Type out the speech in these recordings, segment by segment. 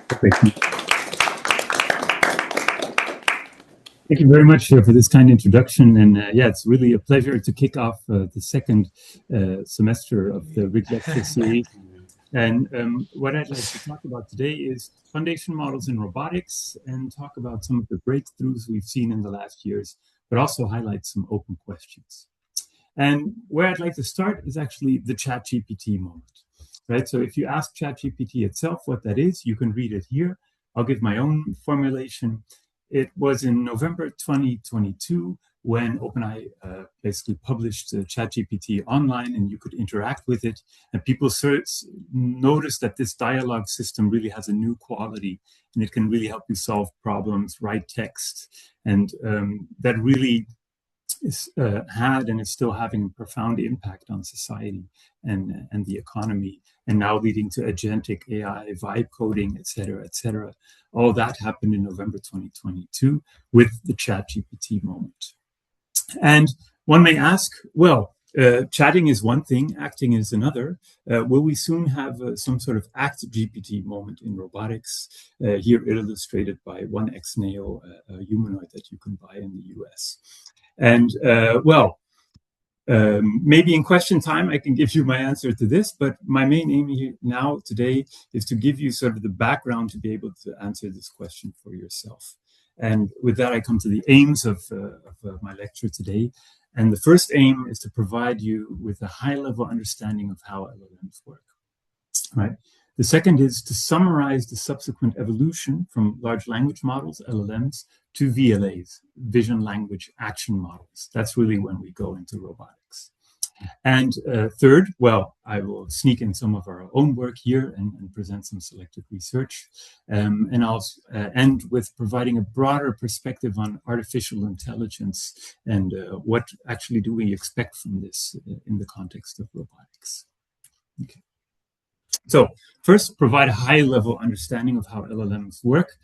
Perfect. Thank you very much for this kind introduction. And yeah, it's really a pleasure to kick off the second semester of the Rig Lecture Series. And what I'd like to talk about today is foundation models in robotics and talk about some of the breakthroughs we've seen in the last years, but also highlight some open questions. And where I'd like to start is actually the ChatGPT moment, right? So if you ask ChatGPT itself what that is, you can read it here. I'll give my own formulation. It was in November 2022 when OpenAI basically published ChatGPT online and you could interact with it. And people noticed that this dialogue system really has a new quality and it can really help you solve problems, write text. And that really had and is still having a profound impact on society and the economy, and now leading to agentic AI, vibe coding, et cetera. All that happened in November 2022 with the ChatGPT moment. And one may ask, well, chatting is one thing, acting is another. Will we soon have some sort of act GPT moment in robotics? Here illustrated by one ex-neo humanoid that you can buy in the US. And maybe in question time, I can give you my answer to this, but my main aim here now today is to give you sort of the background to be able to answer this question for yourself. And with that, I come to the aims of my lecture today. And the first aim is to provide you with a high-level understanding of how LLMs work, right? The second is to summarize the subsequent evolution from large language models, LLMs, to VLAs, vision language action models. That's really when we go into robotics. And third, well, I will sneak in some of our own work here and present some selected research. And I'll end with providing a broader perspective on artificial intelligence and what actually do we expect from this in the context of robotics. Okay. So first, provide a high-level understanding of how LLMs work.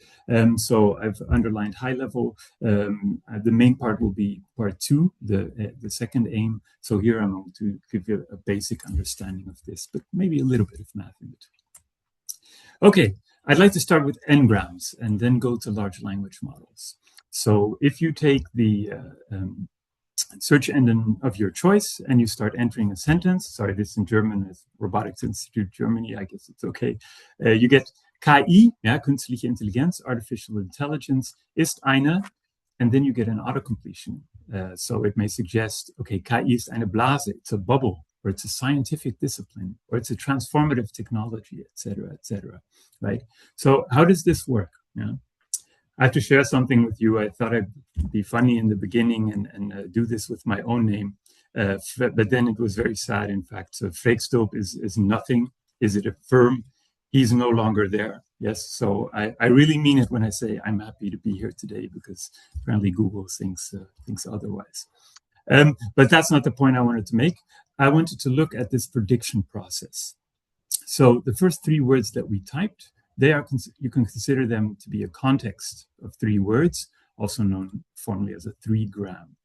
So I've underlined high-level. The main part will be part two, the second aim. So here I'm going to give you a basic understanding of this, but maybe a little bit of math in between. Okay, I'd like to start with n-grams and then go to large language models. So if you take the search engine of your choice and you start entering a sentence, sorry, this in German is Robotics Institute Germany, I guess it's okay. You get KI, yeah, künstliche Intelligenz, artificial intelligence, ist eine, and then you get an autocompletion. So it may suggest, okay, KI ist eine Blase, it's a bubble, or it's a scientific discipline, or it's a transformative technology, et cetera, right? So how does this work? Yeah? I have to share something with you. I thought I'd be funny in the beginning and do this with my own name. But then it was very sad, in fact. So Freek Stulp is nothing. Is it a firm? He's no longer there. Yes. So I really mean it when I say I'm happy to be here today, because apparently Google thinks otherwise. But that's not the point I wanted to make. I wanted to look at this prediction process. So the first three words that we typed, you can consider them to be a context of three words, also known formally as a 3-gram.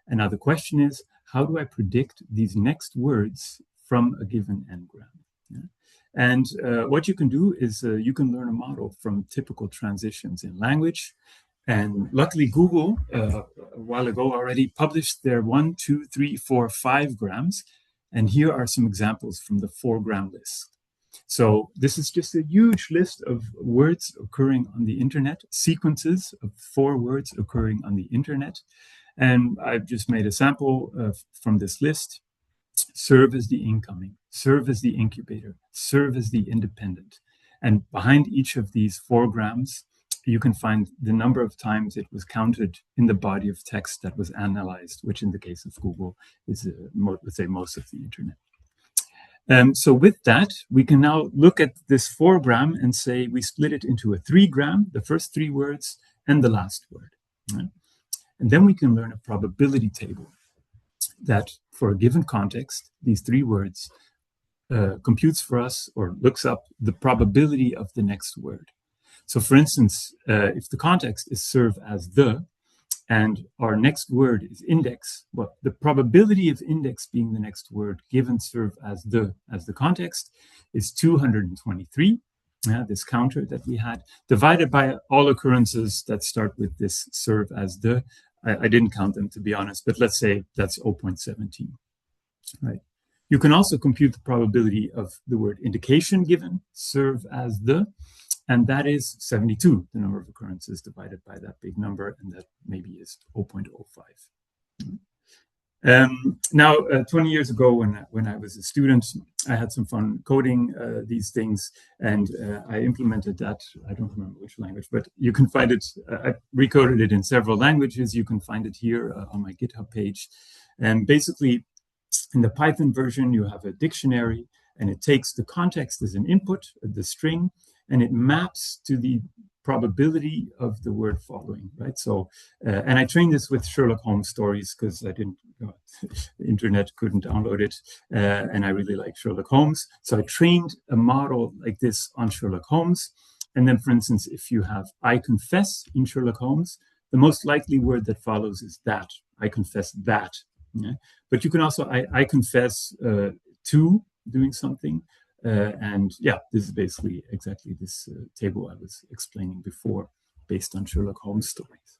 And now the question is, how do I predict these next words from a given n-gram? Yeah? And what you can do is you can learn a model from typical transitions in language. And luckily, Google, a while ago already, published their 1, 2, 3, 4, 5 grams. And here are some examples from the 4-gram list. So this is just a huge list of words occurring on the internet, sequences of 4 words occurring on the internet. And I've just made a sample from this list. Serve as the incoming, serve as the incubator, serve as the independent. And behind each of these 4 grams, you can find the number of times it was counted in the body of text that was analyzed, which in the case of Google is, let's say, most of the internet. So with that, we can now look at this 4-gram and say we split it into a 3-gram, the first 3 words, and the last word. Right? And then we can learn a probability table that for a given context, these 3 words computes for us or looks up the probability of the next word. So for instance, if the context is serve as the, and our next word is index, well, the probability of index being the next word given serve as the context is 223. this counter that we had, divided by all occurrences that start with this serve as the. I didn't count them, to be honest, but let's say that's 0.17, right? You can also compute the probability of the word indication given, serve as the, and that is 72, the number of occurrences divided by that big number, and that maybe is 0.05. Now, 20 years ago, when I was a student, I had some fun coding these things, and I implemented that. I don't remember which language, but you can find it. I recoded it in several languages. You can find it here on my GitHub page. And basically, in the Python version, you have a dictionary, and it takes the context as an input, the string, and it maps to the probability of the word following, right? So, and I trained this with Sherlock Holmes stories because I didn't, the internet couldn't download it, and I really like Sherlock Holmes. So I trained a model like this on Sherlock Holmes. And then, for instance, if you have I confess in Sherlock Holmes, the most likely word that follows is that. I confess that. Yeah? But you can also, I confess to doing something. And yeah, this is basically exactly this table I was explaining before, based on Sherlock Holmes stories.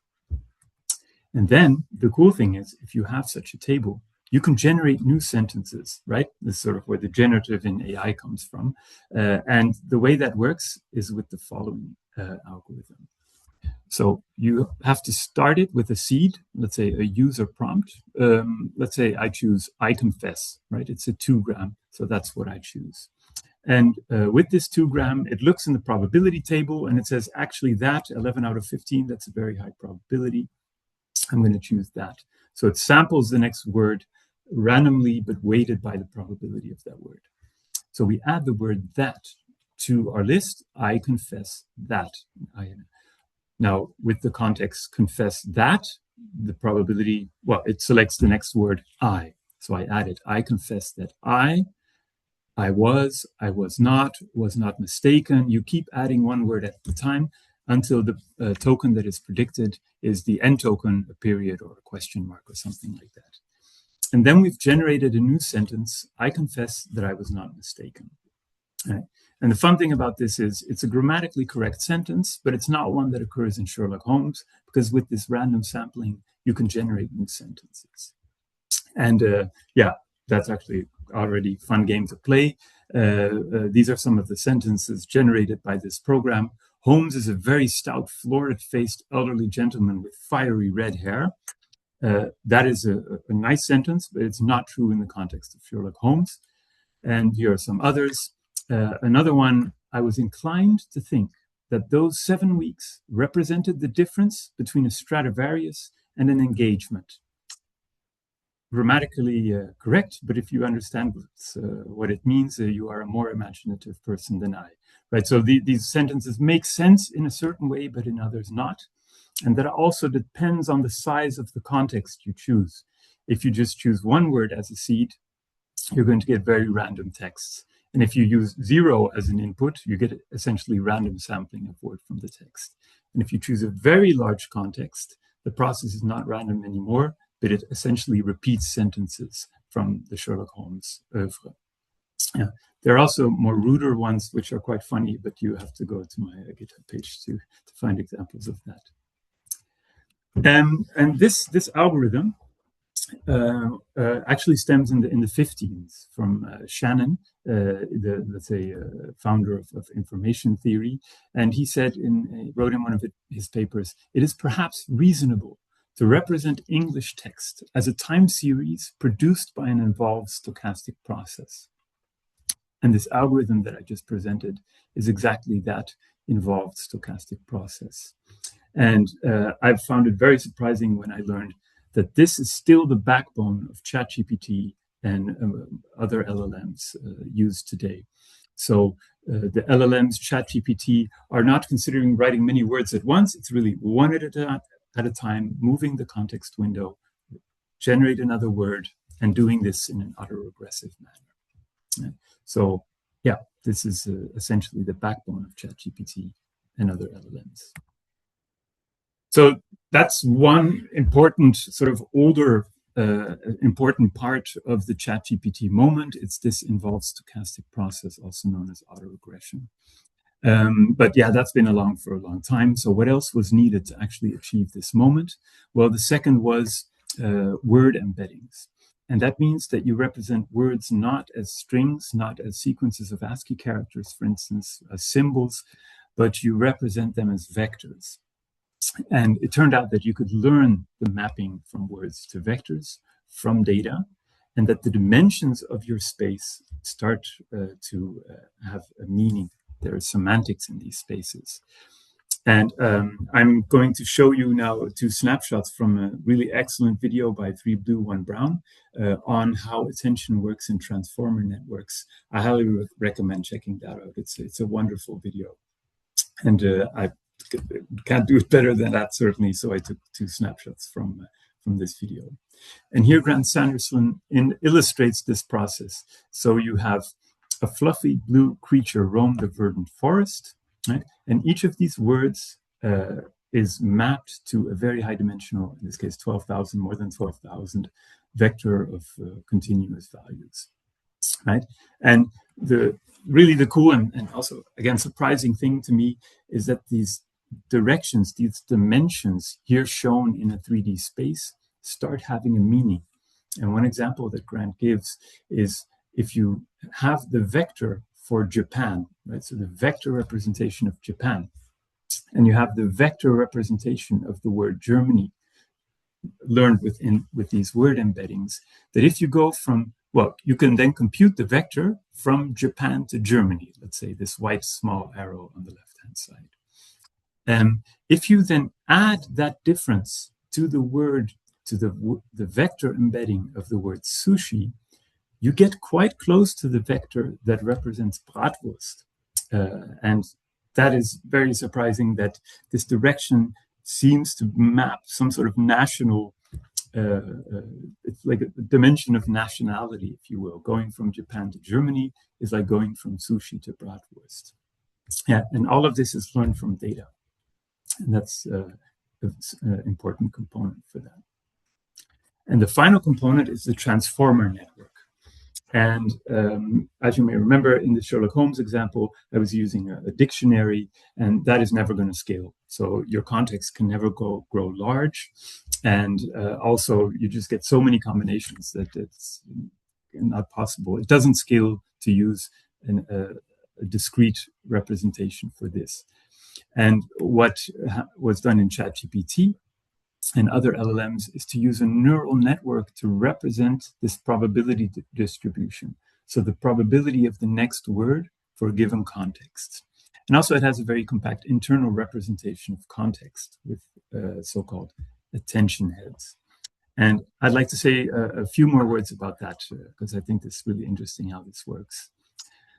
And then the cool thing is, if you have such a table, you can generate new sentences, right? This is sort of where the generative in AI comes from. And the way that works is with the following algorithm. So you have to start it with a seed, let's say a user prompt. Let's say I choose I confess, right? It's a 2 gram, so that's what I choose. And with this 2 gram, it looks in the probability table and it says, actually that 11 out of 15, that's a very high probability. I'm going to choose that. So it samples the next word randomly, but weighted by the probability of that word. So we add the word that to our list. I confess that. Now, with the context confess that, the probability, well, it selects the next word I. So I added, I confess that I was not mistaken. You keep adding one word at a time until the token that is predicted is the end token, a period or a question mark or something like that. And then we've generated a new sentence. I confess that I was not mistaken. Right? And the fun thing about this is it's a grammatically correct sentence, but it's not one that occurs in Sherlock Holmes, because with this random sampling, you can generate new sentences. And yeah, that's actually already fun game to play. These are some of the sentences generated by this program. Holmes is a very stout, florid-faced elderly gentleman with fiery red hair. That is a nice sentence, but it's not true in the context of Sherlock Holmes. And here are some others. Another one, I was inclined to think that those 7 weeks represented the difference between a Stradivarius and an engagement. Grammatically correct, but if you understand what it means, you are a more imaginative person than I, right? So these sentences make sense in a certain way, but in others not. And that also depends on the size of the context you choose. If you just choose one word as a seed, you're going to get very random texts. And if you use 0 as an input, you get essentially random sampling of word from the text. And if you choose a very large context, the process is not random anymore, but it essentially repeats sentences from the Sherlock Holmes oeuvre. Yeah. There are also more ruder ones, which are quite funny, but you have to go to my GitHub page to find examples of that. And this algorithm actually stems in the 15s from Shannon, let's say founder of information theory, and he said wrote in one of his papers, it is perhaps reasonable to represent English text as a time series produced by an involved stochastic process. And this algorithm that I just presented is exactly that involved stochastic process. And I've found it very surprising when I learned that this is still the backbone of ChatGPT and other LLMs used today. So the LLMs, ChatGPT, are not considering writing many words at once. It's really one at a time, moving the context window, generate another word, and doing this in an autoregressive manner. So yeah, this is essentially the backbone of ChatGPT and other LLMs. So that's one important sort of older important part of the ChatGPT moment. It's this involved stochastic process, also known as autoregression. But yeah, that's been along for a long time. So what else was needed to actually achieve this moment? Well, the second was word embeddings. And that means that you represent words not as strings, not as sequences of ASCII characters, for instance, as symbols, but you represent them as vectors. And it turned out that you could learn the mapping from words to vectors from data, and that the dimensions of your space start to have a meaning. There is semantics in these spaces. And I'm going to show you now 2 snapshots from a really excellent video by 3 Blue, 1 Brown on how attention works in transformer networks. I highly recommend checking that out. It's a wonderful video. And I can't do it better than that, certainly. So I took 2 snapshots from this video. And here Grant Sanderson illustrates this process. So you have a fluffy blue creature roam the verdant forest, right? And each of these words is mapped to a very high dimensional, in this case, 12,000, more than 12,000 vector of continuous values, right? And the cool and also, again, surprising thing to me is that these directions, these dimensions here shown in a 3D space start having a meaning. And one example that Grant gives is if you have the vector for Japan, right? So the vector representation of Japan, and you have the vector representation of the word Germany learned with these word embeddings, that if you go from, well, you can then compute the vector from Japan to Germany, let's say this white small arrow on the left-hand side. If you then add that difference to the word, to the vector embedding of the word sushi, you get quite close to the vector that represents bratwurst. And that is very surprising that this direction seems to map some sort of national, it's like a dimension of nationality, if you will. Going from Japan to Germany is like going from sushi to bratwurst. Yeah, and all of this is learned from data. And that's an important component for that. And the final component is the transformer network. And as you may remember, in the Sherlock Holmes example, I was using a dictionary, and that is never going to scale. So your context can never grow large. And also, you just get so many combinations that it's not possible. It doesn't scale to use a discrete representation for this. And what was done in ChatGPT and other LLMs is to use a neural network to represent this probability distribution. So the probability of the next word for a given context. And also it has a very compact internal representation of context with so-called attention heads. And I'd like to say a few more words about that because I think it's really interesting how this works.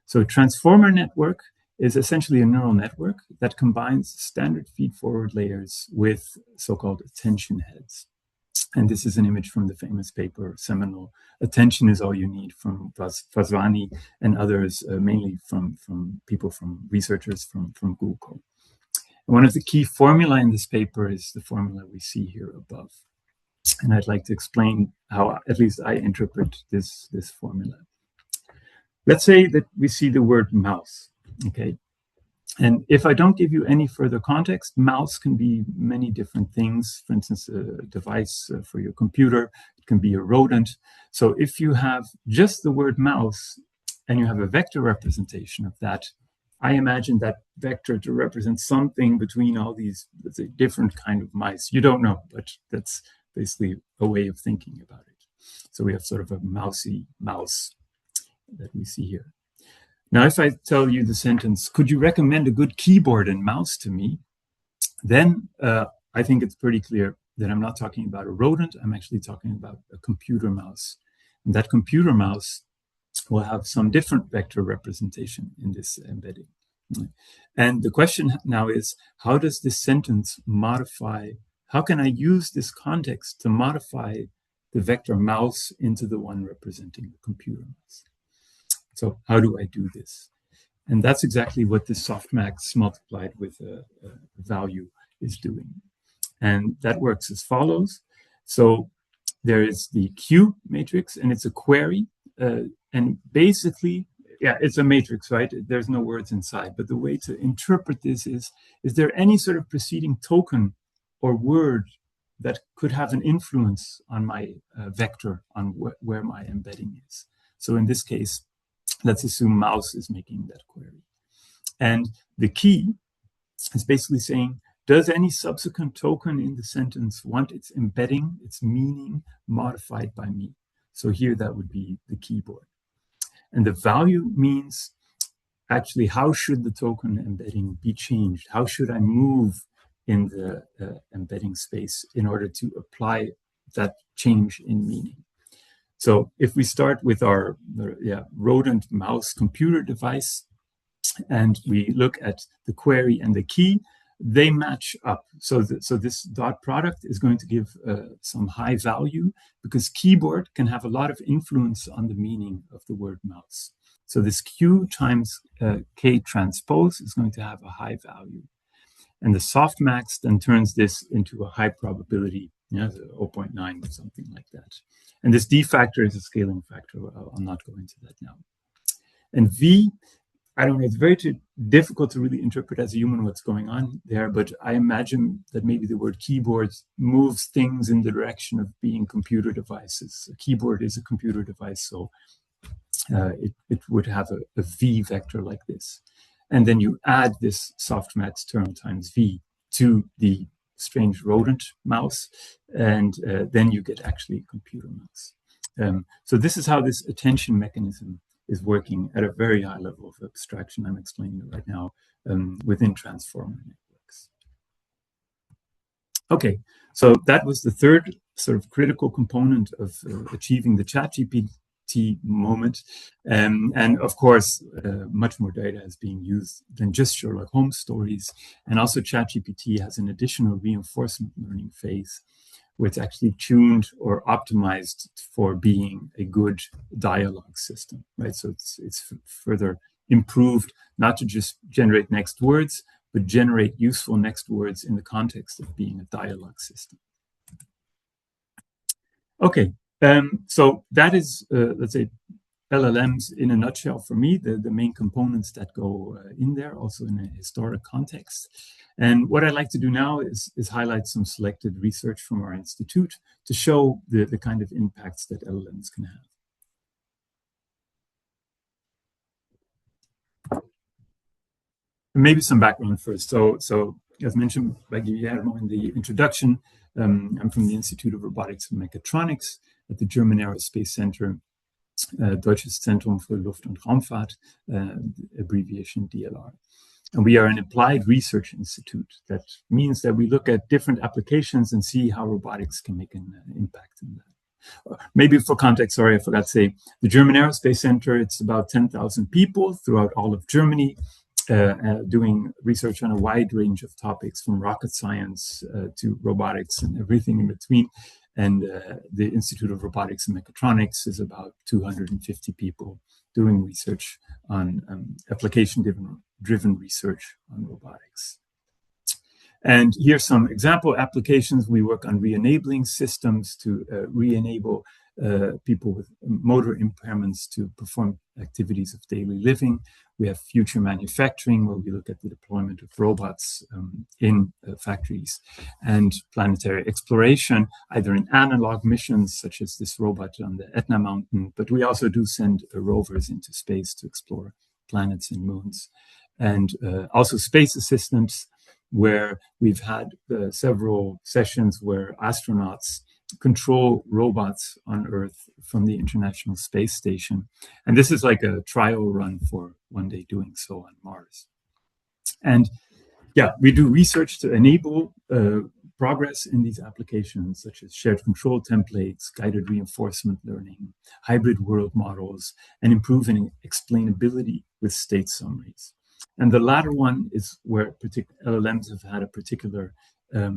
So transformer network is essentially a neural network that combines standard feed-forward layers with so-called attention heads. And this is an image from the famous paper, seminal Attention is All You Need, from Vaswani and others, mainly from people, from researchers from Google. And one of the key formula in this paper is the formula we see here above. And I'd like to explain how, at least I interpret this formula. Let's say that we see the word mouse. Okay, and if I don't give you any further context, mouse can be many different things. For instance, a device for your computer. It can be a rodent. So if you have just the word mouse and you have a vector representation of that, I imagine that vector to represent something between all these, let's say, different kind of mice. You don't know, but that's basically a way of thinking about it. So we have sort of a mousy mouse that we see here. Now, if I tell you the sentence, could you recommend a good keyboard and mouse to me? Then I think it's pretty clear that I'm not talking about a rodent. I'm actually talking about a computer mouse. And that computer mouse will have some different vector representation in this embedding. And the question now is, how does this sentence modify, how can I use this context to modify the vector mouse into the one representing the computer mouse? So how do I do this? And that's exactly what this softmax multiplied with a value is doing. And that works as follows. So there is the Q matrix, and it's a query. And basically, yeah, it's a matrix, right? There's no words inside. But the way to interpret this is there any sort of preceding token or word that could have an influence on my vector, on where my embedding is? So in this case, let's assume mouse is making that query. And the key is basically saying, does any subsequent token in the sentence want its embedding, its meaning, modified by me? So here that would be the keyboard. And the value means actually how should the token embedding be changed? How should I move in the embedding space in order to apply that change in meaning? So if we start with our rodent mouse computer device, and we look at the query and the key, they match up. So this dot product is going to give some high value because keyboard can have a lot of influence on the meaning of the word mouse. So this Q times K transpose is going to have a high value. And the softmax then turns this into a high probability, 0.9 or something like that. And this D factor is a scaling factor. I'll not go into that now. And V, I don't know, it's very difficult to really interpret as a human what's going on there, but I imagine that maybe the word keyboard moves things in the direction of being computer devices. A keyboard is a computer device, so it would have a V vector like this. And then you add this softmax term times V to the strange rodent mouse, and then you get actually a computer mouse. So this is how this attention mechanism is working at a very high level of abstraction. I'm explaining it right now within transformer networks. Okay, so that was the third sort of critical component of achieving the ChatGPT moment. And of course, much more data is being used than just Sherlock Holmes stories. And also ChatGPT has an additional reinforcement learning phase where it's actually tuned or optimized for being a good dialogue system, right? So it's further improved, not to just generate next words, but generate useful next words in the context of being a dialogue system. Okay, so that is, let's say, LLMs in a nutshell for me, the main components that go in there, also in a historic context. And what I'd like to do now is highlight some selected research from our institute to show the kind of impacts that LLMs can have. Maybe some background first. So as mentioned by Guillermo in the introduction, I'm from the Institute of Robotics and Mechatronics at the German Aerospace Center, Deutsches Zentrum für Luft- und Raumfahrt, abbreviation DLR. And we are an applied research institute. That means that we look at different applications and see how robotics can make an impact in that. Maybe for context, sorry, I forgot to say, the German Aerospace Center, it's about 10,000 people throughout all of Germany, doing research on a wide range of topics from rocket science to robotics and everything in between. And the Institute of Robotics and Mechatronics is about 250 people doing research on application-driven research on robotics. And here's some example applications. We work on re-enabling systems to re-enable people with motor impairments to perform activities of daily living. We have future manufacturing, where we look at the deployment of robots in factories, and planetary exploration, either in analog missions, such as this robot on the Etna Mountain, but we also do send rovers into space to explore planets and moons. And also space assistance, where we've had several sessions where astronauts control robots on Earth from the International Space Station. And this is like a trial run for one day doing so on Mars. And yeah, we do research to enable progress in these applications, such as shared control templates, guided reinforcement learning, hybrid world models, and improving explainability with state summaries. And the latter one is where LLMs have had a particular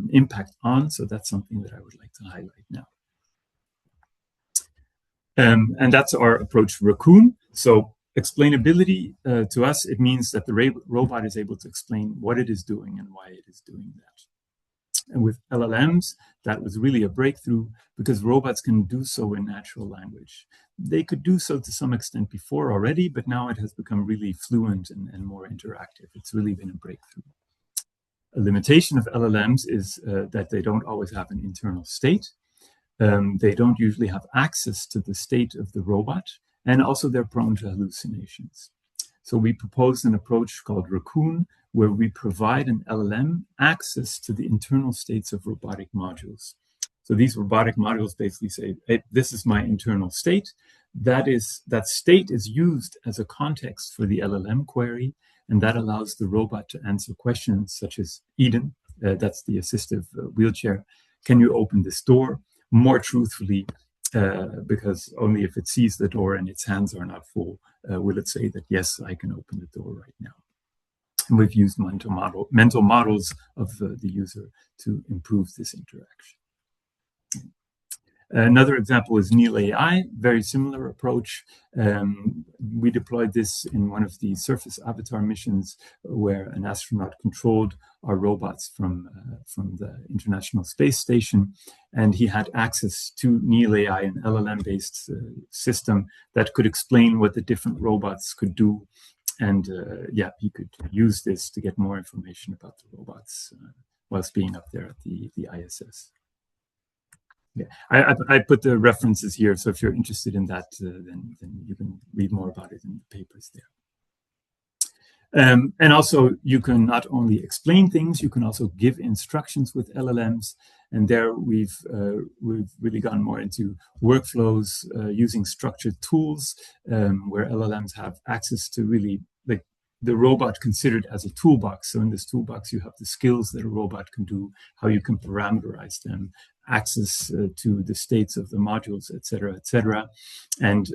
impact on. So that's something that I would like to highlight now. And that's our approach, Raccoon. So explainability to us, it means that the robot is able to explain what it is doing and why it is doing that. And with LLMs, that was really a breakthrough because robots can do so in natural language. They could do so to some extent before already, but now it has become really fluent and more interactive. It's really been a breakthrough. A limitation of LLMs is that they don't always have an internal state. They don't usually have access to the state of the robot, and also they're prone to hallucinations. So we proposed an approach called Raccoon, where we provide an LLM access to the internal states of robotic modules. So these robotic modules basically say, hey, this is my internal state. That state is used as a context for the LLM query, and that allows the robot to answer questions such as, Eden, that's the assistive wheelchair, can you open this door? More truthfully, because only if it sees the door and its hands are not full, will it say that, yes, I can open the door right now. And we've used mental models of the user to improve this interaction. Another example is Neil AI, very similar approach. We deployed this in one of the surface avatar missions where an astronaut controlled our robots from the International Space Station, and he had access to Neil AI, an LLM-based system that could explain what the different robots could do. And he could use this to get more information about the robots whilst being up there at the ISS. Yeah, I put the references here, so if you're interested in that, then you can read more about it in the papers there. And also, you can not only explain things, you can also give instructions with LLMs. And there we've really gone more into workflows using structured tools where LLMs have access to really like the robot considered as a toolbox. So in this toolbox, you have the skills that a robot can do, how you can parameterize them, access to the states of the modules, et cetera, et cetera. And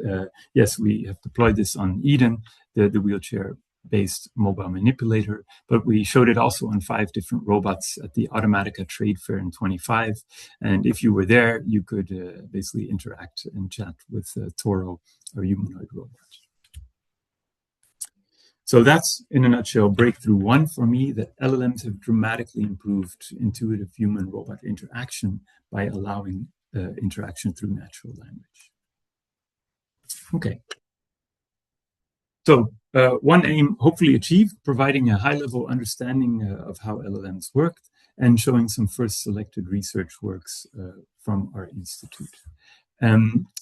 yes, we have deployed this on Eden, the wheelchair-based mobile manipulator, but we showed it also on 5 different robots at the Automatica Trade Fair in 25. And if you were there, you could basically interact and chat with Toro, our humanoid robot. So that's, in a nutshell, breakthrough 1 for me, that LLMs have dramatically improved intuitive human-robot interaction by allowing interaction through natural language. Okay. So one aim, hopefully achieved, providing a high-level understanding of how LLMs worked and showing some first selected research works from our institute.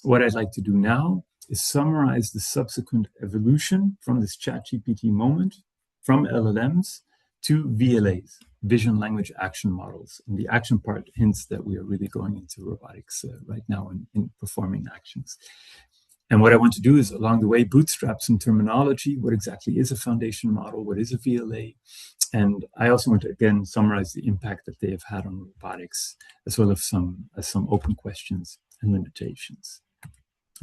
What I'd like to do now is summarize the subsequent evolution from this ChatGPT moment, from LLMs to VLAs, Vision Language Action Models. And the action part hints that we are really going into robotics right now in performing actions. And what I want to do is, along the way, bootstrap some terminology. What exactly is a foundation model? What is a VLA? And I also want to, again, summarize the impact that they have had on robotics, as well as some open questions and limitations.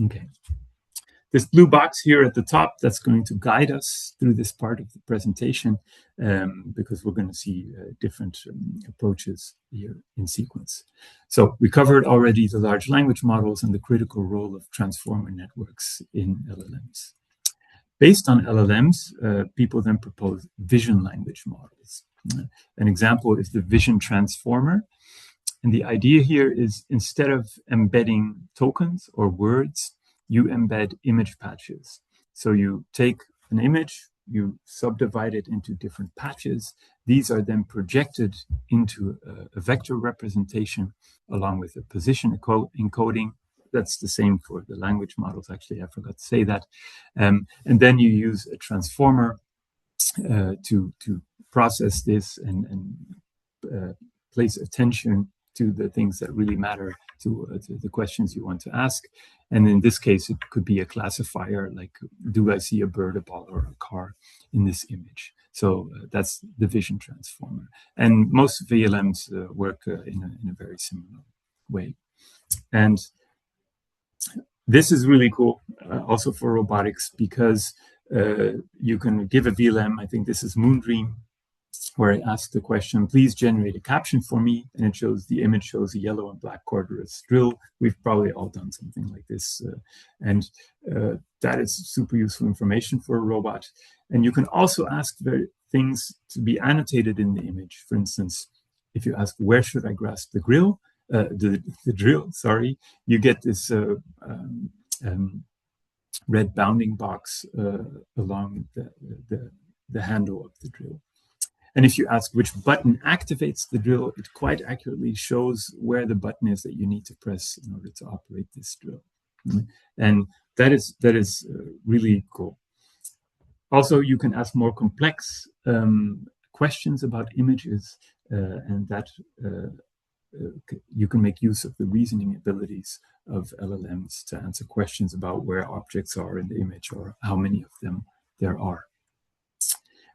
Okay. This blue box here at the top, that's going to guide us through this part of the presentation because we're going to see different approaches here in sequence. So we covered already the large language models and the critical role of transformer networks in LLMs. Based on LLMs, people then propose vision language models. An example is the vision transformer. And the idea here is, instead of embedding tokens or words, you embed image patches. So you take an image, you subdivide it into different patches. These are then projected into a vector representation along with a position encoding. That's the same for the language models, actually, I forgot to say that. And then you use a transformer to process this and place attention to the things that really matter to the questions you want to ask. And in this case, it could be a classifier like, do I see a bird, a ball, or a car in this image? So that's the vision transformer. And most VLMs work in a very similar way. And this is really cool also for robotics because you can give a VLM, I think this is Moondream, where I ask the question, please generate a caption for me. And it shows, the image shows a yellow and black cordless drill. We've probably all done something like this. And that is super useful information for a robot. And you can also ask things to be annotated in the image. For instance, if you ask where should I grasp the drill, sorry, you get this red bounding box along the handle of the drill. And if you ask which button activates the drill, it quite accurately shows where the button is that you need to press in order to operate this drill. And that is really cool. Also, you can ask more complex questions about images, and that you can make use of the reasoning abilities of LLMs to answer questions about where objects are in the image or how many of them there are.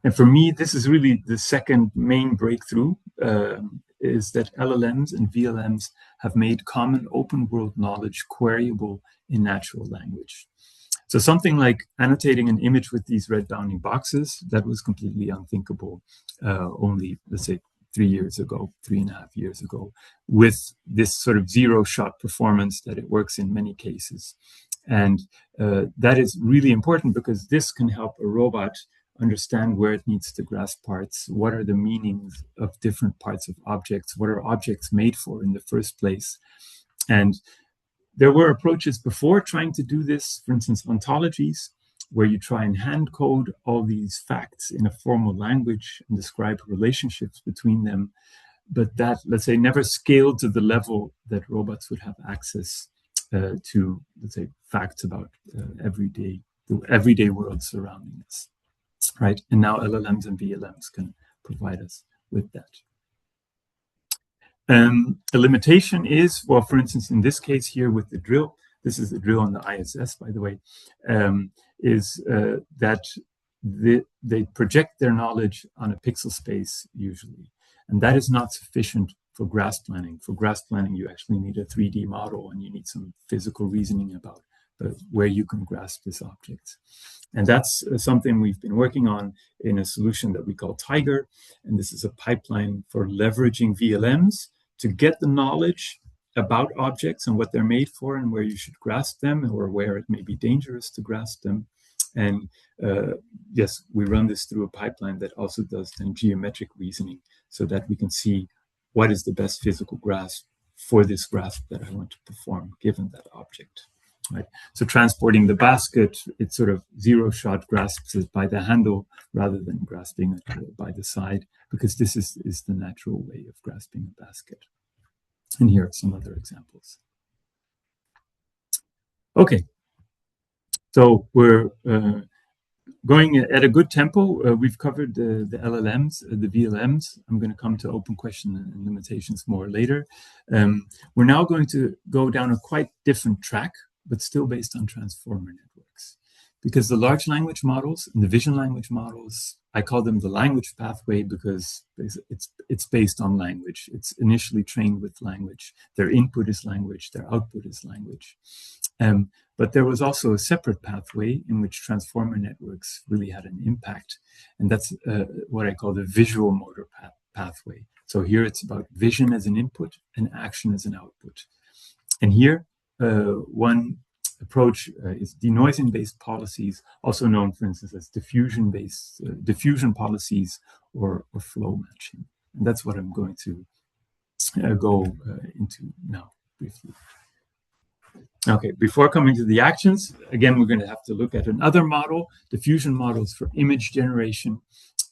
And for me, this is really the second main breakthrough, is that LLMs and VLMs have made common open world knowledge queryable in natural language. So something like annotating an image with these red bounding boxes, that was completely unthinkable only, let's say, 3.5 years ago, with this sort of zero-shot performance that it works in many cases. And that is really important because this can help a robot understand where it needs to grasp parts, what are the meanings of different parts of objects, what are objects made for in the first place. And there were approaches before trying to do this, for instance, ontologies, where you try and hand code all these facts in a formal language and describe relationships between them. But that, let's say, never scaled to the level that robots would have access to, let's say, facts about the everyday world surrounding us. Right, and now LLMs and VLMs can provide us with that. The limitation is, well, for instance, in this case here with the drill, this is the drill on the ISS, by the way, is that they project their knowledge on a pixel space usually, and that is not sufficient for grasp planning. For grasp planning, you actually need a 3D model, and you need some physical reasoning about where you can grasp this object. And that's something we've been working on in a solution that we call Tiger. And this is a pipeline for leveraging VLMs to get the knowledge about objects and what they're made for and where you should grasp them or where it may be dangerous to grasp them. And yes, we run this through a pipeline that also does then geometric reasoning so that we can see what is the best physical grasp for this grasp that I want to perform given that object. Right. So transporting the basket, it sort of zero-shot grasps it by the handle rather than grasping it by the side, because this is the natural way of grasping a basket. And here are some other examples. Okay, so we're going at a good tempo. We've covered the LLMs, the VLMs. I'm going to come to open question and limitations more later. We're now going to go down a quite different track, but still based on transformer networks. Because the large language models and the vision language models, I call them the language pathway because it's based on language. It's initially trained with language. Their input is language, their output is language. But there was also a separate pathway in which transformer networks really had an impact. And that's what I call the visual motor pathway. So here it's about vision as an input and action as an output. And here, one approach is denoising-based policies, also known, for instance, as diffusion policies or flow matching. And that's what I'm going to go into now briefly. Okay, before coming to the actions, again, we're going to have to look at another model, diffusion models for image generation,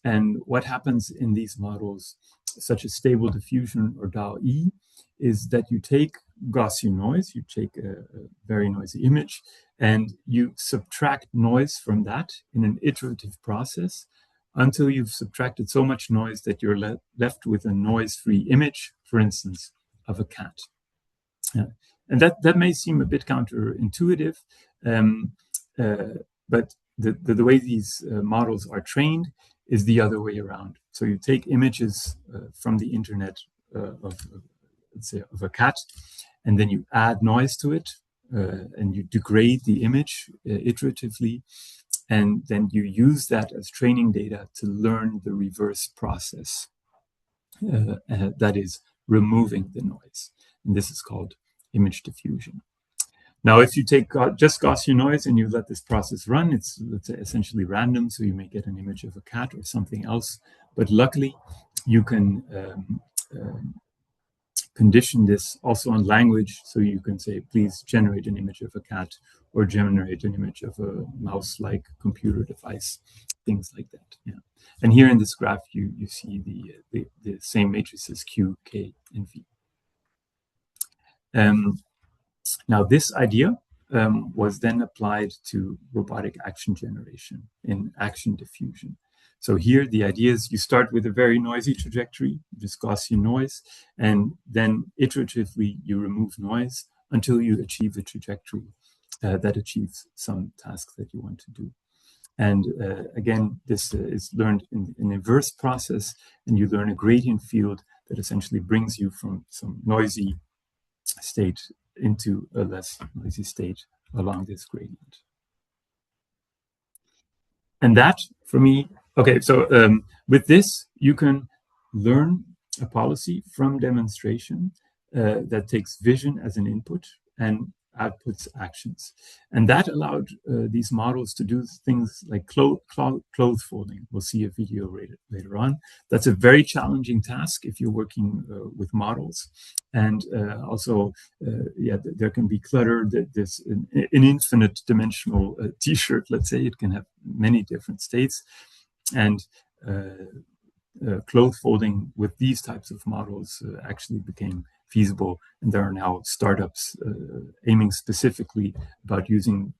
and what happens in these models, such as stable diffusion or DAL-E, is that you take Gaussian noise, you take a very noisy image, and you subtract noise from that in an iterative process until you've subtracted so much noise that you're left with a noise-free image, for instance, of a cat. And that may seem a bit counterintuitive, but the way these models are trained is the other way around. So you take images from the internet let's say of a cat, and then you add noise to it, and you degrade the image iteratively, and then you use that as training data to learn the reverse process, that is removing the noise. And this is called image diffusion. Now, if you take just Gaussian noise and you let this process run, it's, let's say, essentially random, so you may get an image of a cat or something else. But luckily, you can condition this also on language. So you can say, please generate an image of a cat or generate an image of a mouse-like computer device, things like that. Yeah. And here in this graph, you see the same matrices Q, K, and V. Now, this idea was then applied to robotic action generation in action diffusion. So here, the idea is you start with a very noisy trajectory, just Gaussian noise, and then iteratively you remove noise until you achieve a trajectory that achieves some task that you want to do. And again, this is learned in an inverse process, and you learn a gradient field that essentially brings you from some noisy state into a less noisy state along this gradient. And that, for me, okay, so with this, you can learn a policy from demonstration that takes vision as an input and outputs actions. And that allowed these models to do things like clothes folding. We'll see a video later on. That's a very challenging task if you're working with models. And also, yeah, there can be clutter. There's an infinite dimensional t-shirt, let's say. It can have many different states. And clothes folding with these types of models actually became feasible, and there are now startups aiming specifically about using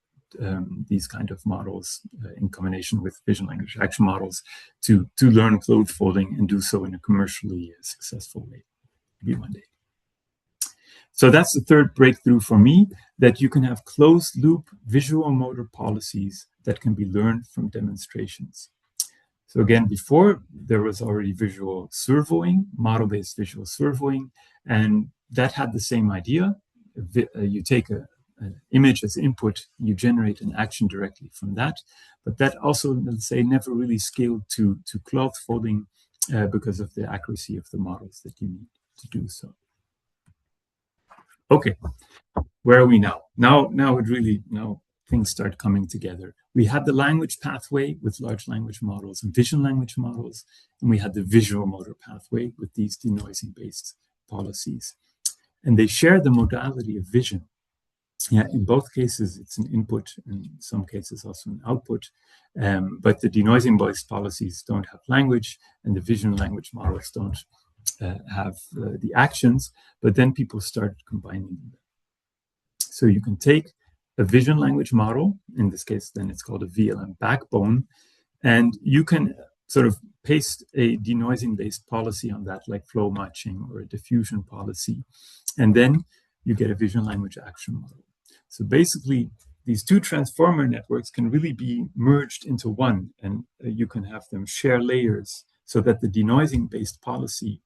these kind of models in combination with vision language action models to learn clothes folding and do so in a commercially successful way, maybe one day. So that's the third breakthrough for me, that you can have closed loop visual motor policies that can be learned from demonstrations. So again, before there was already visual servoing, model-based visual servoing, and that had the same idea. You take an image as input, you generate an action directly from that. But that also, let's say, never really scaled to cloth folding because of the accuracy of the models that you need to do so. Okay, where are we now? Now things start coming together. We had the language pathway with large language models and vision language models, and we had the visual motor pathway with these denoising-based policies. And they share the modality of vision. Yeah, in both cases, it's an input, and in some cases also an output. But the denoising-based policies don't have language, and the vision language models don't have the actions, but then people start combining them. So you can take a vision language model, in this case, then it's called a VLM backbone, and you can sort of paste a denoising-based policy on that, like flow matching or a diffusion policy, and then you get a vision language action model. So basically, these two transformer networks can really be merged into one, and you can have them share layers so that the denoising-based policy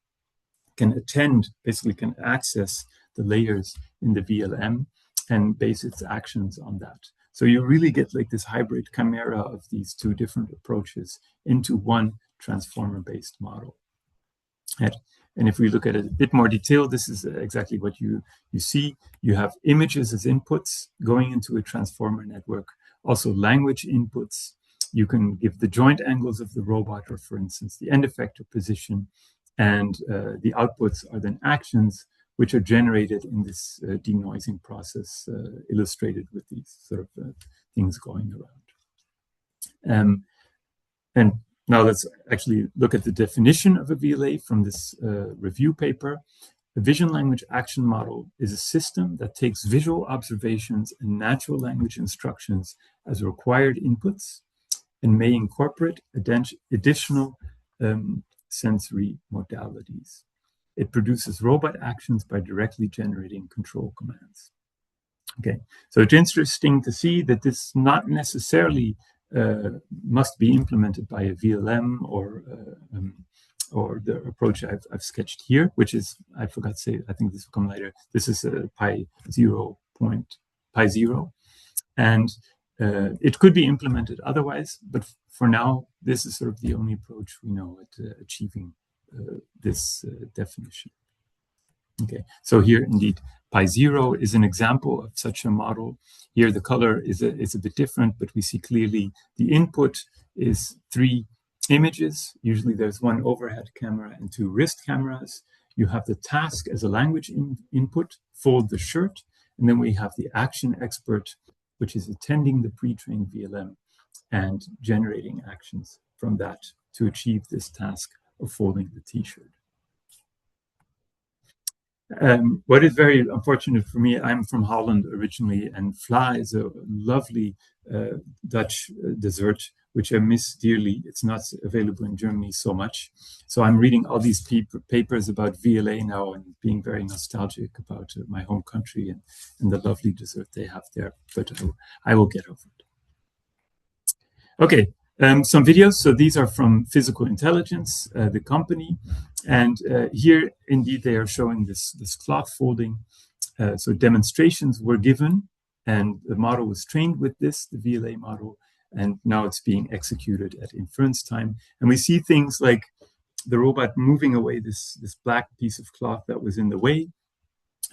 can basically can access the layers in the VLM and base its actions on that. So you really get like this hybrid chimera of these two different approaches into one transformer-based model. And if we look at it a bit more detailed, this is exactly what you see. You have images as inputs going into a transformer network, also language inputs. You can give the joint angles of the robot, or for instance, the end effector position, and the outputs are then actions which are generated in this denoising process, illustrated with these sort of things going around. And now let's actually look at the definition of a VLA from this review paper. A vision language action model is a system that takes visual observations and natural language instructions as required inputs and may incorporate additional sensory modalities. It produces robot actions by directly generating control commands. Okay, so it's interesting to see that this not necessarily must be implemented by a VLM or the approach I've sketched here, which is, I forgot to say, I think this will come later. This is a pi zero. And it could be implemented otherwise, but for now, this is sort of the only approach we know at achieving this definition. Okay, so here indeed, pi zero is an example of such a model. Here the color is a bit different, but we see clearly the input is 3 images. Usually there's one overhead camera and 2 wrist cameras. You have the task as a language input, fold the shirt, and then we have the action expert, which is attending the pre-trained VLM and generating actions from that to achieve this task of folding the t-shirt. What is very unfortunate for me, I'm from Holland originally, and vla is a lovely Dutch dessert, which I miss dearly. It's not available in Germany so much. So I'm reading all these papers about VLA now and being very nostalgic about my home country and the lovely dessert they have there. But I will get over it. Okay, some videos. So these are from Physical Intelligence, the company. And here, indeed, they are showing this cloth folding. So demonstrations were given, and the model was trained with this, the VLA model, and now it's being executed at inference time. And we see things like the robot moving away this black piece of cloth that was in the way.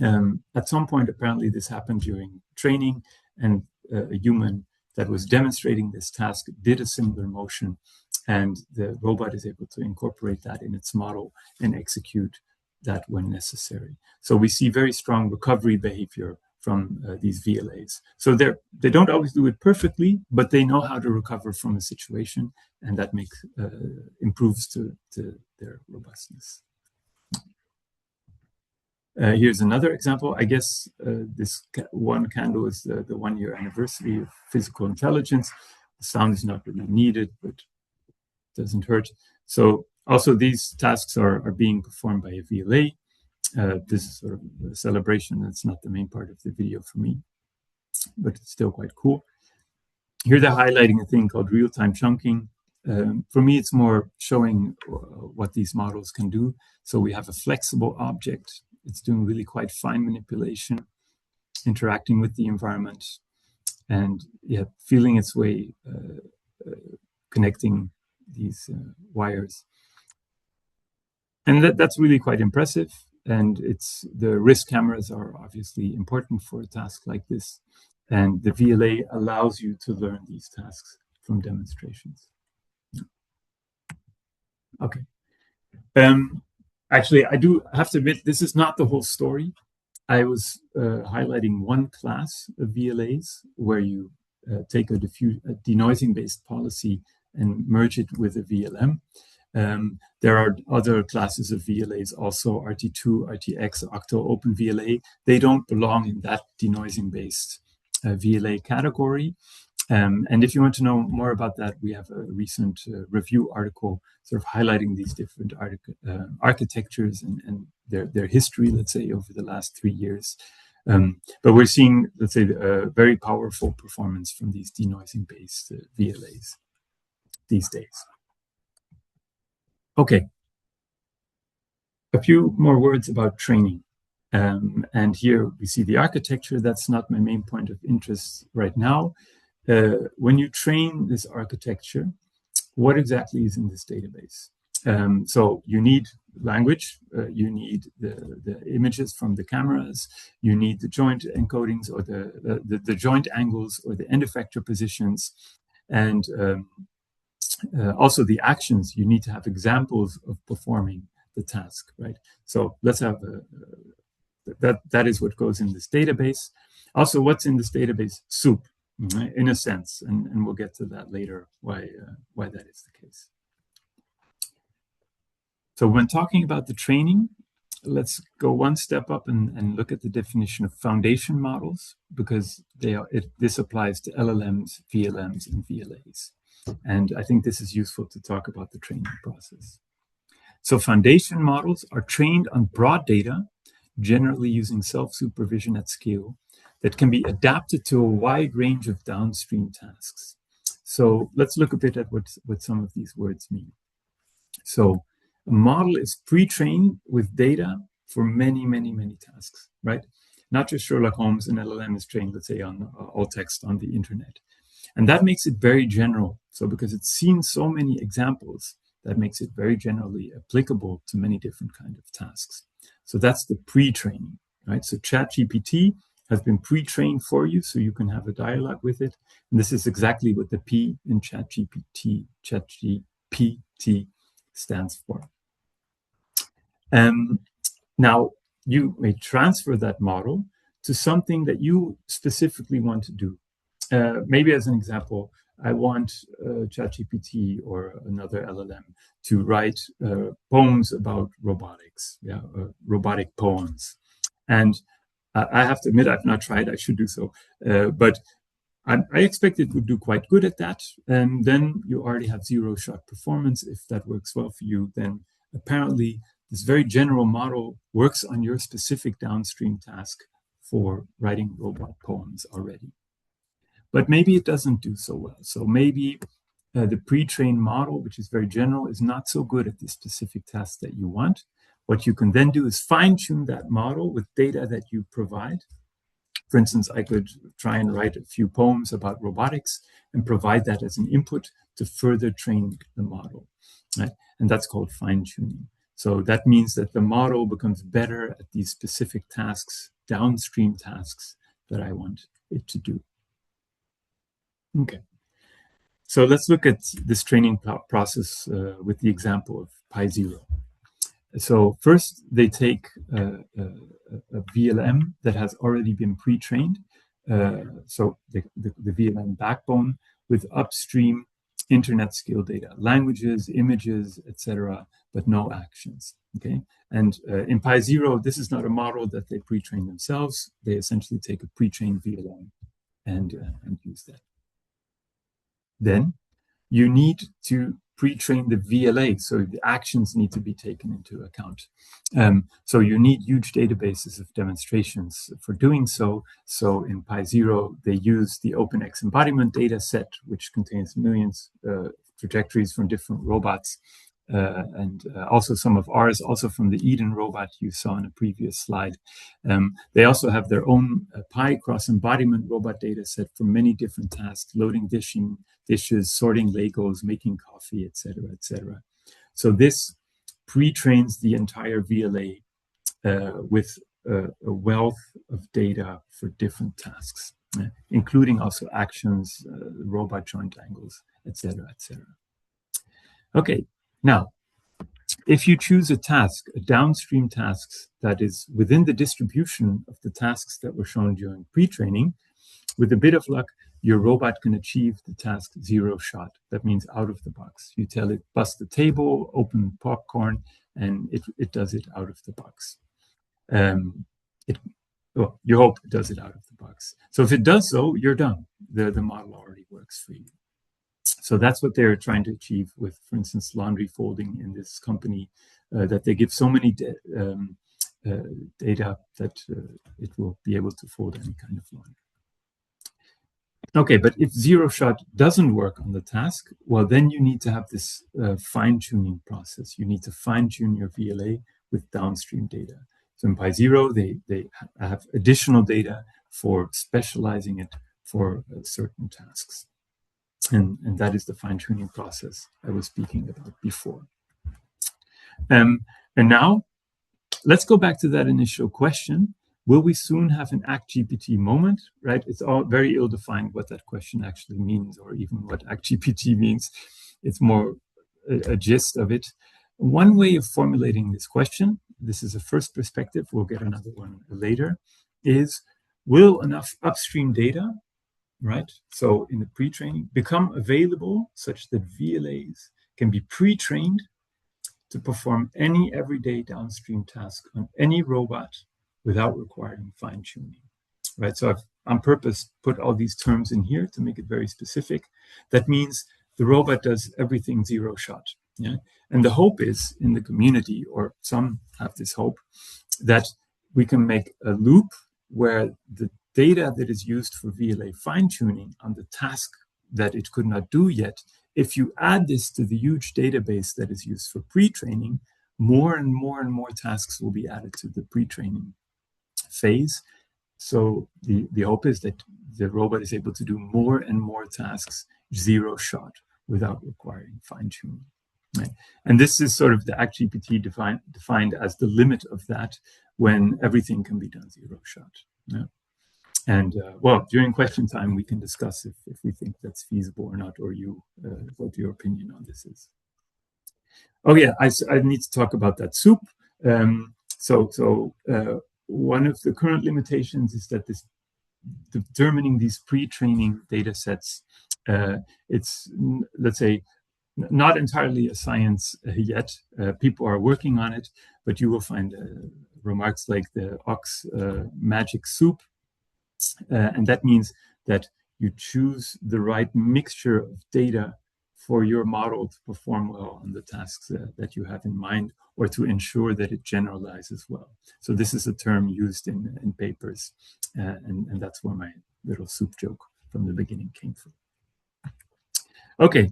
At some point, apparently, this happened during training, and a human that was demonstrating this task did a similar motion, and the robot is able to incorporate that in its model and execute that when necessary. So we see very strong recovery behavior from these VLAs. So they don't always do it perfectly, but they know how to recover from a situation, and that makes improves to their robustness. Here's another example. I guess this one candle is the 1-year anniversary of physical intelligence. The sound is not really needed, but it doesn't hurt. So also these tasks are being performed by a VLA. This is sort of a celebration. That's not the main part of the video for me, but it's still quite cool. Here they're highlighting a thing called real-time chunking. For me, it's more showing what these models can do. So we have a flexible object. It's doing really quite fine manipulation, interacting with the environment, and feeling its way, connecting these wires. And that's really quite impressive. And the wrist cameras are obviously important for a task like this. And the VLA allows you to learn these tasks from demonstrations. Okay. Actually, I do have to admit, this is not the whole story. I was highlighting one class of VLAs where you take a denoising-based policy and merge it with a VLM. There are other classes of VLAs, also RT2, RTX, Octo Open VLA. They don't belong in that denoising-based VLA category. And if you want to know more about that, we have a recent review article sort of highlighting these different architectures and their history, let's say, over the last 3 years. But we're seeing, let's say, a very powerful performance from these denoising-based VLAs these days. Okay. A few more words about training. And here we see the architecture. That's not my main point of interest right now. When you train this architecture, what exactly is in this database? So you need language, you need the images from the cameras, you need the joint encodings or the joint angles or the end effector positions, and also the actions. You need to have examples of performing the task, right? So let's have that is what goes in this database. Also, what's in this database? Soup. In a sense, and we'll get to that later, why that is the case. So when talking about the training, let's go one step up and look at the definition of foundation models, because this applies to LLMs, VLMs, and VLAs. And I think this is useful to talk about the training process. So foundation models are trained on broad data, generally using self-supervision at scale, that can be adapted to a wide range of downstream tasks. So let's look a bit at what some of these words mean. So a model is pre-trained with data for many, many, many tasks, right? Not just Sherlock Holmes. An LLM is trained, let's say, on all text on the internet. And that makes it very general. So because it's seen so many examples, that makes it very generally applicable to many different kinds of tasks. So that's the pre-training, right? So ChatGPT has been pre-trained for you, so you can have a dialogue with it. And this is exactly what the P in ChatGPT stands for. Now, you may transfer that model to something that you specifically want to do. Maybe as an example, I want ChatGPT or another LLM to write poems about robotics, robotic poems. And I have to admit, I've not tried, I should do so. But I expect it would do quite good at that. And then you already have zero-shot performance. If that works well for you, then apparently this very general model works on your specific downstream task for writing robot poems already. But maybe it doesn't do so well. So maybe the pre-trained model, which is very general, is not so good at the specific task that you want. What you can then do is fine-tune that model with data that you provide. For instance, I could try and write a few poems about robotics and provide that as an input to further train the model. Right? And that's called fine-tuning. So that means that the model becomes better at these specific tasks, downstream tasks that I want it to do. Okay. So let's look at this training process with the example of Pi0. So first, they take a VLM that has already been pre-trained. So the VLM backbone with upstream internet scale data, languages, images, etc., but no actions. Okay, and in Pi0, this is not a model that they pre-train themselves. They essentially take a pre-trained VLM and use that. Then you need to pre-train the VLA, so the actions need to be taken into account. So you need huge databases of demonstrations for doing so. So in Pi0, they use the OpenX embodiment data set, which contains millions of trajectories from different robots, and also some of ours, also from the Eden robot you saw in a previous slide. They also have their own Pi cross-embodiment robot data set for many different tasks, loading dishes, sorting Legos, making coffee, etc., etc. So this pre-trains the entire VLA with a wealth of data for different tasks, including also actions, robot joint angles, etc., etc. Okay, now, if you choose a task, a downstream task that is within the distribution of the tasks that were shown during pre-training, with a bit of luck, your robot can achieve the task zero shot. That means out of the box. You tell it, bust the table, open popcorn, and it does it out of the box. You hope it does it out of the box. So if it does so, you're done. The model already works for you. So that's what they're trying to achieve with, for instance, laundry folding in this company, that they give so many data that it will be able to fold any kind of laundry. Okay, but if zero shot doesn't work on the task, well, then you need to have this fine-tuning process. You need to fine-tune your VLA with downstream data. So in Pi0, they have additional data for specializing it for certain tasks. And that is the fine-tuning process I was speaking about before. And now, let's go back to that initial question. Will we soon have an ActGPT moment, right? It's all very ill-defined what that question actually means, or even what ActGPT means. It's more a gist of it. One way of formulating this question, this is a first perspective, we'll get another one later, is will enough upstream data, right? So in the pre-training, become available such that VLAs can be pre-trained to perform any everyday downstream task on any robot without requiring fine-tuning, right? So I've on purpose put all these terms in here to make it very specific. That means the robot does everything zero shot, yeah? And the hope is in the community, or some have this hope, that we can make a loop where the data that is used for VLA fine-tuning on the task that it could not do yet, if you add this to the huge database that is used for pre-training, more and more and more tasks will be added to the pre-training phase. So the hope is that the robot is able to do more and more tasks zero shot without requiring fine-tuning. Right? And this is sort of the ActGPT defined as the limit of that, when everything can be done zero shot. Yeah? And well, during question time, we can discuss if we think that's feasible or not, or what your opinion on this is. Oh yeah, I need to talk about that soup. One of the current limitations is that this determining these pre-training data sets, it's, let's say, not entirely a science yet. People are working on it, but you will find remarks like the ox magic soup. And that means that you choose the right mixture of data for your model to perform well on the tasks that you have in mind, or to ensure that it generalizes well. So this is a term used in papers, and that's where my little soup joke from the beginning came from. Okay,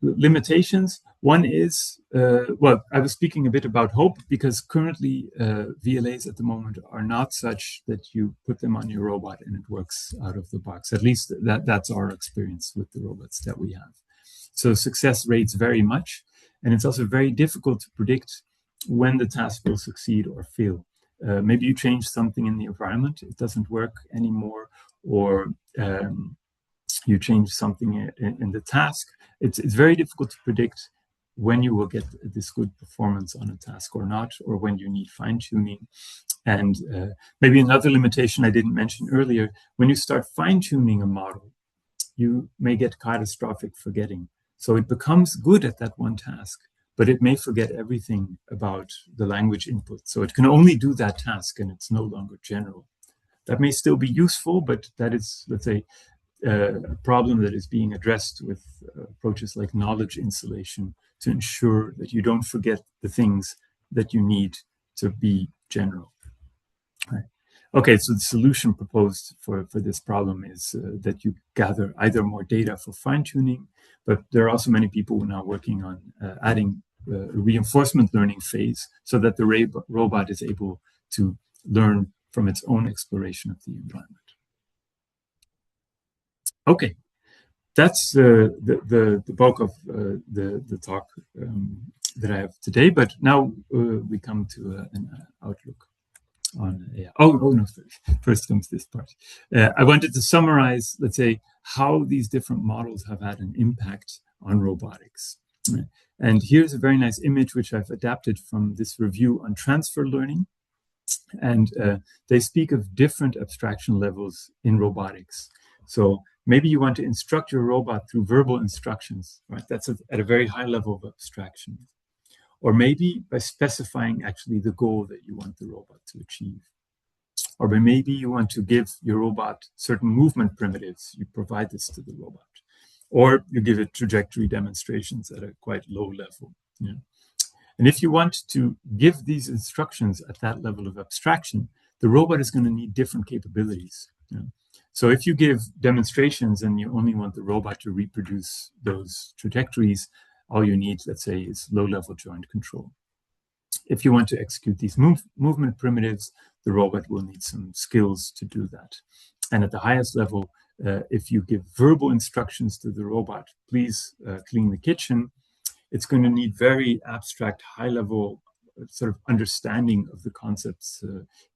limitations. One is, well, I was speaking a bit about hope, because currently VLAs at the moment are not such that you put them on your robot and it works out of the box. At least that's our experience with the robots that we have. So success rates vary much, and it's also very difficult to predict when the task will succeed or fail. Maybe you change something in the environment, it doesn't work anymore, or you change something in the task. It's very difficult to predict when you will get this good performance on a task or not, or when you need fine-tuning. And maybe another limitation I didn't mention earlier, when you start fine-tuning a model, you may get catastrophic forgetting. So it becomes good at that one task, but it may forget everything about the language input. So it can only do that task, and it's no longer general. That may still be useful, but that is, let's say, a problem that is being addressed with approaches like knowledge insulation, to ensure that you don't forget the things that you need to be general. Right. Okay, so the solution proposed for this problem is that you gather either more data for fine-tuning, but there are also many people now working on adding a reinforcement learning phase, so that the robot is able to learn from its own exploration of the environment. Okay, that's the bulk of the talk that I have today. But now we come to an outlook on AI. Oh no! First comes this part. I wanted to summarize, let's say, how these different models have had an impact on robotics. And here's a very nice image which I've adapted from this review on transfer learning. And they speak of different abstraction levels in robotics. So maybe you want to instruct your robot through verbal instructions, right? That's at a very high level of abstraction. Or maybe by specifying actually the goal that you want the robot to achieve. Or maybe you want to give your robot certain movement primitives. You provide this to the robot. Or you give it trajectory demonstrations at a quite low level. Yeah. And if you want to give these instructions at that level of abstraction, the robot is going to need different capabilities. Yeah. So if you give demonstrations and you only want the robot to reproduce those trajectories, all you need, let's say, is low-level joint control. If you want to execute these movement primitives, the robot will need some skills to do that. And at the highest level, if you give verbal instructions to the robot, please clean the kitchen, it's going to need very abstract, high-level sort of understanding of the concepts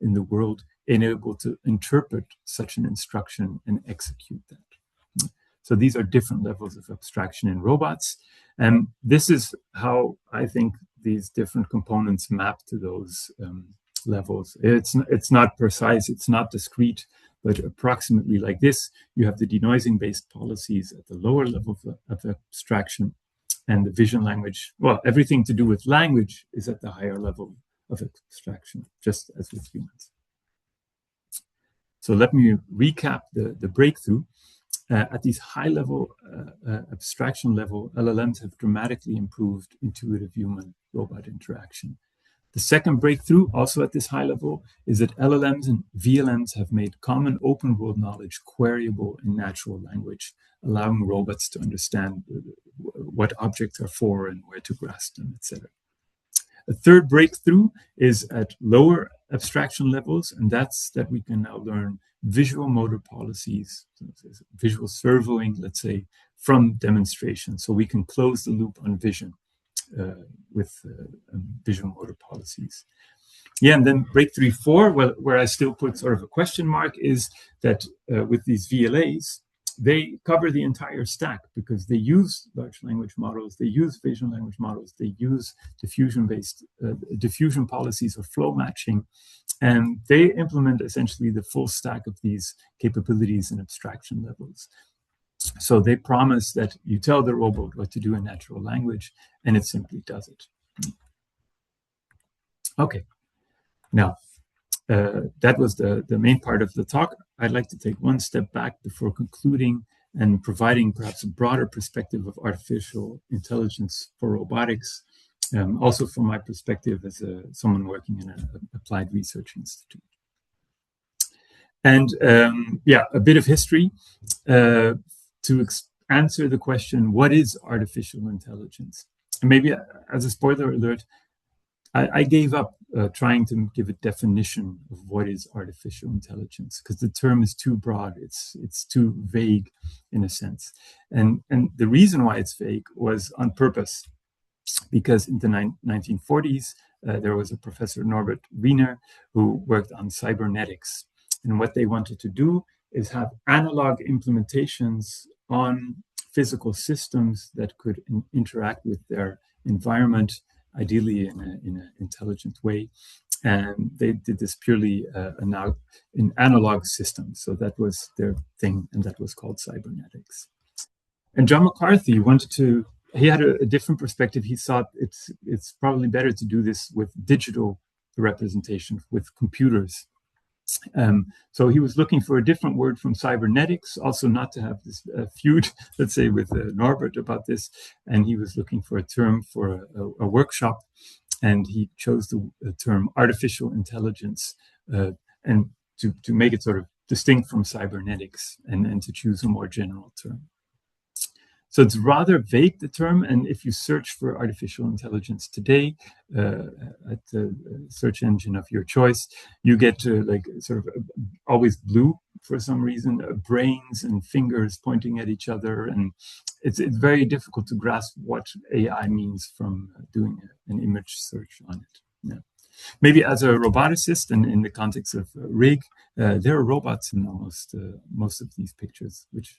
in the world, and able to interpret such an instruction and execute that. So these are different levels of abstraction in robots. And this is how I think these different components map to those levels. It's not precise, it's not discrete, but approximately like this. You have the denoising-based policies at the lower level of abstraction, and the vision language, well, everything to do with language is at the higher level of abstraction, just as with humans. So let me recap the breakthrough. At these high-level abstraction level, LLMs have dramatically improved intuitive human-robot interaction. The second breakthrough, also at this high level, is that LLMs and VLMs have made common open-world knowledge queryable in natural language, allowing robots to understand what objects are for and where to grasp them, etc. A third breakthrough is at lower abstraction levels, and that's that we can now learn visual motor policies, visual servoing, let's say, from demonstrations. So we can close the loop on vision with visual motor policies. Yeah, and then breakthrough 4, where I still put sort of a question mark, is that with these VLAs, they cover the entire stack because they use large language models, they use vision language models, they use diffusion policies or flow matching, and they implement essentially the full stack of these capabilities and abstraction levels. So they promise that you tell the robot what to do in natural language, and it simply does it. Okay, now that was the main part of the talk. I'd like to take one step back before concluding and providing perhaps a broader perspective of artificial intelligence for robotics, also from my perspective as someone working in an applied research institute. And yeah, a bit of history to answer the question, what is artificial intelligence? And maybe as a spoiler alert, I gave up trying to give a definition of what is artificial intelligence because the term is too broad. It's too vague in a sense. And the reason why it's vague was on purpose, because in the 1940s, there was a professor, Norbert Wiener, who worked on cybernetics. And what they wanted to do is have analog implementations on physical systems that could interact with their environment, ideally in an intelligent way. And they did this purely in analog systems. So that was their thing, and that was called cybernetics. And John McCarthy he had a different perspective. He thought it's probably better to do this with digital representation, with computers. So he was looking for a different word from cybernetics, also not to have this feud, let's say, with Norbert about this. And he was looking for a term for a workshop, and he chose the term artificial intelligence, and to make it sort of distinct from cybernetics and to choose a more general term. So it's rather vague, the term, and if you search for artificial intelligence today at the search engine of your choice, you get like sort of always blue for some reason, brains and fingers pointing at each other, and it's very difficult to grasp what AI means from doing an image search on it. Yeah. Maybe as a roboticist and in the context of Freek, there are robots in almost most of these pictures, which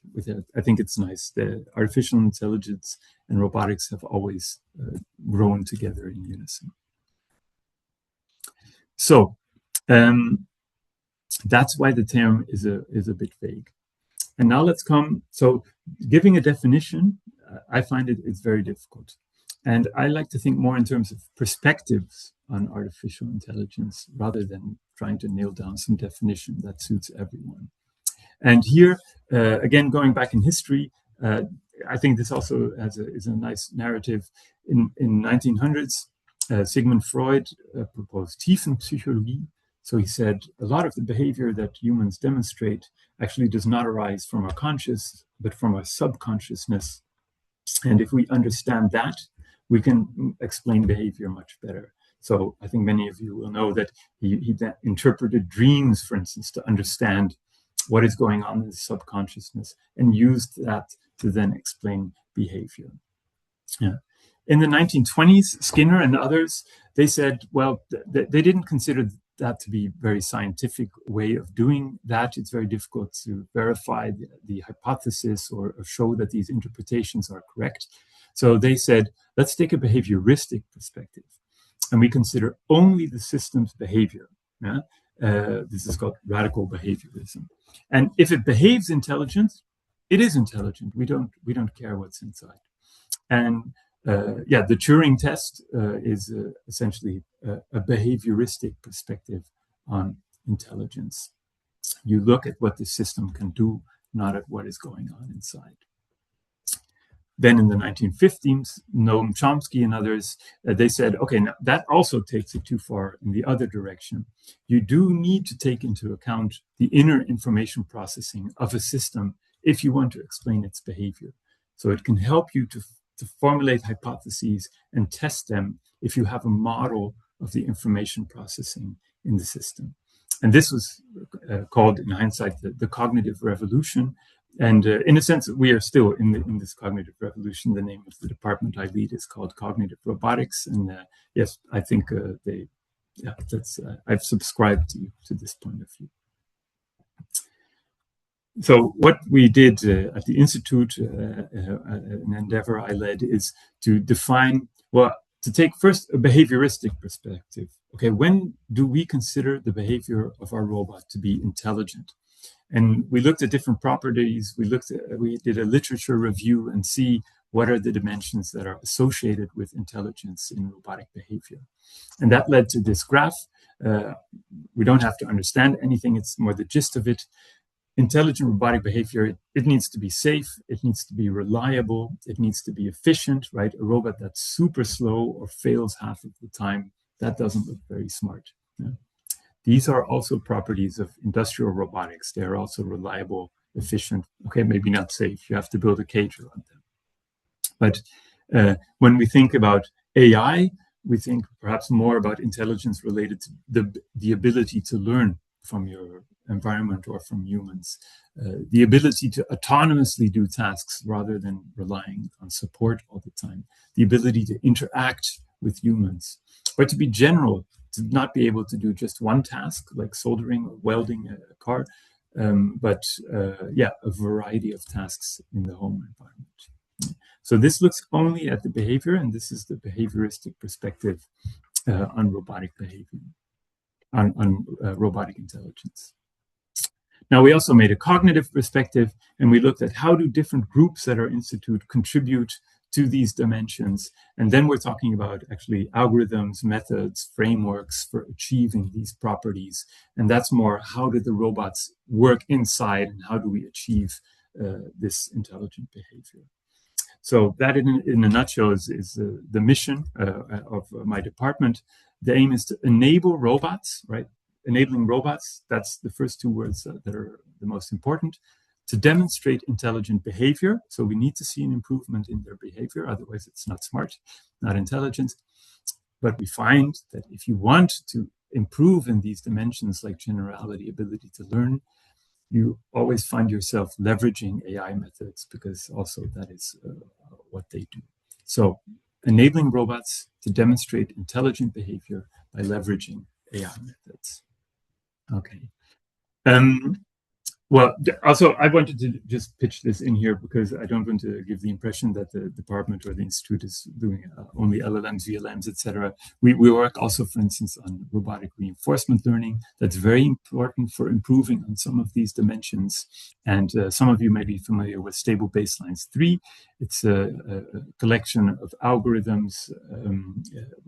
I think it's nice. The artificial intelligence and robotics have always grown together in unison. So that's why the term is a bit vague. And now let's come. So giving a definition, I find it's very difficult. And I like to think more in terms of perspectives on artificial intelligence rather than trying to nail down some definition that suits everyone. And here, again, going back in history, I think this also is a nice narrative. In 1900s, Sigmund Freud proposed Tiefenpsychologie. So he said a lot of the behavior that humans demonstrate actually does not arise from our conscious, but from our subconsciousness. And if we understand that, we can explain behavior much better. So I think many of you will know that he interpreted dreams, for instance, to understand what is going on in the subconsciousness and used that to then explain behavior. Yeah. In the 1920s, Skinner and others, they said, well, they didn't consider that to be a very scientific way of doing that. It's very difficult to verify the hypothesis or show that these interpretations are correct. So they said, let's take a behavioristic perspective. And we consider only the system's behavior. Yeah? This is called radical behaviorism. And if it behaves intelligent, it is intelligent. We don't care what's inside. And yeah, the Turing test is essentially a behavioristic perspective on intelligence. You look at what the system can do, not at what is going on inside. Then in the 1950s, Noam Chomsky and others, they said, okay, now that also takes it too far in the other direction. You do need to take into account the inner information processing of a system if you want to explain its behavior. So it can help you to formulate hypotheses and test them if you have a model of the information processing in the system. And this was called, in hindsight, the cognitive revolution. And in a sense, we are still in this cognitive revolution. The name of the department I lead is called Cognitive Robotics. And yes, I think I've subscribed to this point of view. So what we did at the Institute, an endeavor I led, is to define, well, to take first a behavioristic perspective. Okay, when do we consider the behavior of our robot to be intelligent? And we looked at different properties. We did a literature review and see what are the dimensions that are associated with intelligence in robotic behavior. And that led to this graph. We don't have to understand anything. It's more the gist of it. Intelligent robotic behavior, it needs to be safe, it needs to be reliable, it needs to be efficient, right? A robot that's super slow or fails half of the time, that doesn't look very smart. Yeah. These are also properties of industrial robotics. They're also reliable, efficient, okay, maybe not safe. You have to build a cage around them. But when we think about AI, we think perhaps more about intelligence related to the ability to learn from your environment or from humans, the ability to autonomously do tasks rather than relying on support all the time, the ability to interact with humans, or to be general, to not be able to do just one task like soldering or welding a car, but a variety of tasks in the home environment. So this looks only at the behavior, and this is the behavioristic perspective on robotic behavior, on robotic intelligence. Now, we also made a cognitive perspective, and we looked at how do different groups at our institute contribute to these dimensions. And then we're talking about actually algorithms, methods, frameworks for achieving these properties. And that's more, how do the robots work inside, and how do we achieve this intelligent behavior? So that in a nutshell is the mission of my department. The aim is to enable robots, right? Enabling robots, that's the first two words that are the most important, to demonstrate intelligent behavior. So we need to see an improvement in their behavior, otherwise it's not smart, not intelligent. But we find that if you want to improve in these dimensions like generality, ability to learn, you always find yourself leveraging AI methods, because also that is what they do. So enabling robots to demonstrate intelligent behavior by leveraging AI methods. Okay. Well, also, I wanted to just pitch this in here because I don't want to give the impression that the department or the institute is doing only LLMs, VLMs, etc. We work also, for instance, on robotic reinforcement learning. That's very important for improving on some of these dimensions. And some of you may be familiar with Stable Baselines 3. It's a collection of algorithms,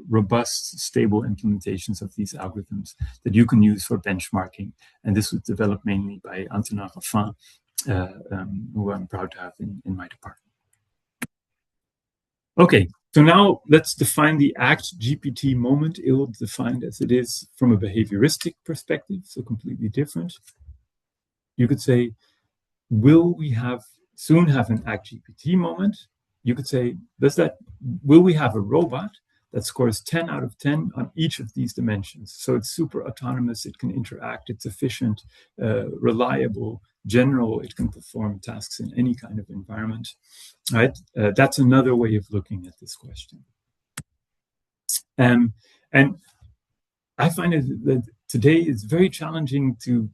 robust, stable implementations of these algorithms that you can use for benchmarking. And this was developed mainly by Antonin Raffin, who I'm proud to have in my department. Okay, so now let's define the ACT GPT moment, ill-defined as it is from a behavioristic perspective, so completely different. You could say, will we soon have an ACT GPT moment? You could say, will we have a robot that scores 10 out of 10 on each of these dimensions? So it's super autonomous, it can interact, it's efficient, reliable, general, it can perform tasks in any kind of environment, right? That's another way of looking at this question. And I find that today it's very challenging to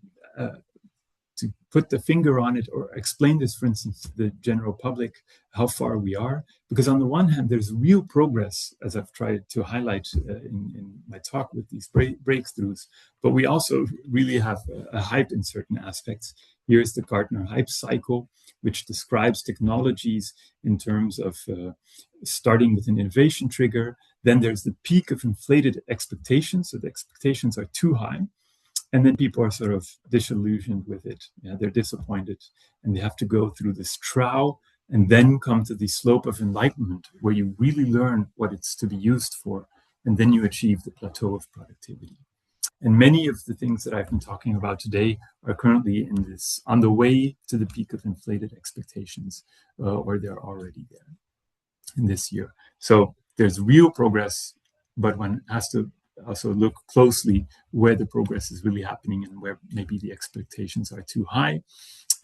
put the finger on it or explain this, for instance, to the general public, how far we are. Because on the one hand, there's real progress, as I've tried to highlight in my talk with these breakthroughs, but we also really have a hype in certain aspects. Here's the Gartner hype cycle, which describes technologies in terms of starting with an innovation trigger. Then there's the peak of inflated expectations. So the expectations are too high. And then people are sort of disillusioned with it. Yeah, they're disappointed, and they have to go through this trough and then come to the slope of enlightenment, where you really learn what it's to be used for, and then you achieve the plateau of productivity. And many of the things that I've been talking about today are currently on the way to the peak of inflated expectations, or they're already there in this year. So there's real progress, but one has to also look closely where the progress is really happening and where maybe the expectations are too high.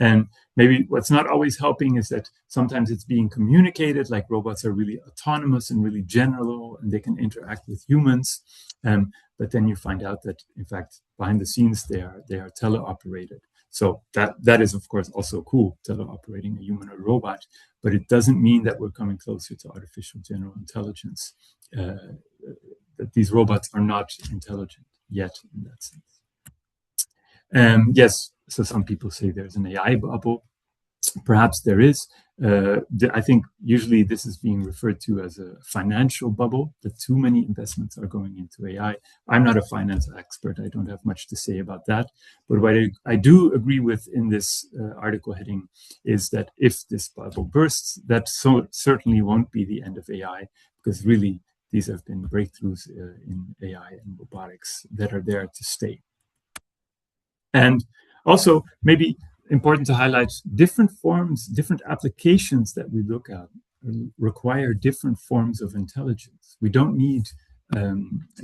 And maybe what's not always helping is that sometimes it's being communicated like robots are really autonomous and really general and they can interact with humans. But then you find out that, in fact, behind the scenes, they are teleoperated. So that is, of course, also cool, teleoperating a human or robot, but it doesn't mean that we're coming closer to artificial general intelligence. That these robots are not intelligent yet in that sense. Yes, so some people say there's an AI bubble. Perhaps there is. I think usually this is being referred to as a financial bubble, that too many investments are going into AI. I'm not a finance expert. I don't have much to say about that. But what I do agree with in this article heading is that if this bubble bursts, that certainly won't be the end of AI, because really these have been breakthroughs in AI and robotics that are there to stay. And also, maybe important to highlight, different forms, different applications that we look at require different forms of intelligence. We don't need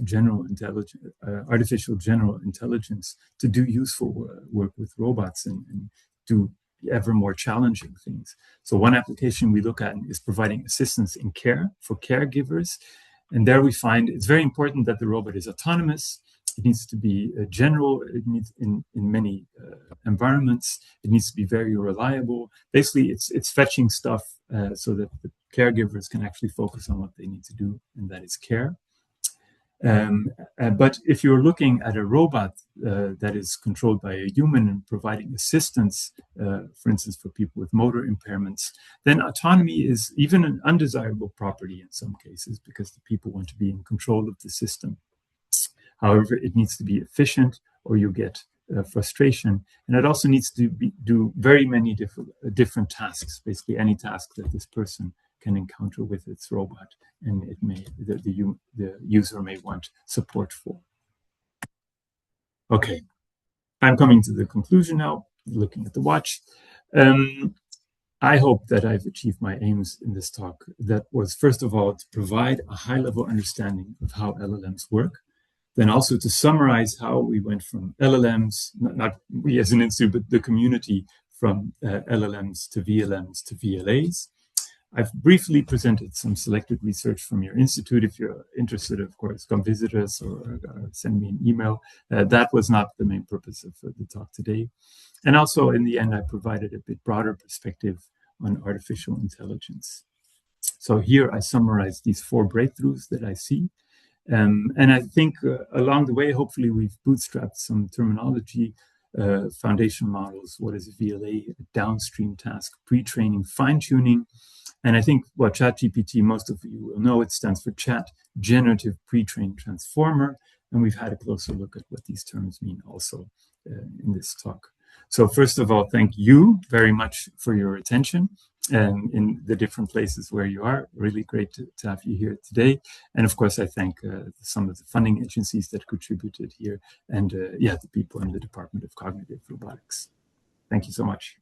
general intelligence, artificial general intelligence to do useful work with robots and do ever more challenging things. So one application we look at is providing assistance in care for caregivers. And there we find it's very important that the robot is autonomous. It needs to be general. It needs in many environments. It needs to be very reliable. Basically, it's fetching stuff so that the caregivers can actually focus on what they need to do, and that is care. But if you're looking at a robot that is controlled by a human and providing assistance, for instance, for people with motor impairments, then autonomy is even an undesirable property in some cases because the people want to be in control of the system. However, it needs to be efficient or you get frustration. And it also needs to do very many different tasks, basically any task that this person can encounter with its robot, and the user may want support for. Okay, I'm coming to the conclusion now, looking at the watch. I hope that I've achieved my aims in this talk. That was, first of all, to provide a high-level understanding of how LLMs work. Then also to summarize how we went from LLMs, not we as an institute, but the community, from LLMs to VLMs to VLAs. I've briefly presented some selected research from your institute. If you're interested, of course, come visit us or send me an email. That was not the main purpose of the talk today. And also, in the end, I provided a bit broader perspective on artificial intelligence. So here I summarize these 4 breakthroughs that I see. And I think along the way, hopefully, we've bootstrapped some terminology, foundation models, what is a VLA, a downstream task, pre-training, fine-tuning. And I think what ChatGPT, most of you will know, it stands for Chat Generative Pre-trained Transformer. And we've had a closer look at what these terms mean also in this talk. So first of all, thank you very much for your attention in the different places where you are. Really great to have you here today. And of course, I thank some of the funding agencies that contributed here and the people in the Department of Cognitive Robotics. Thank you so much.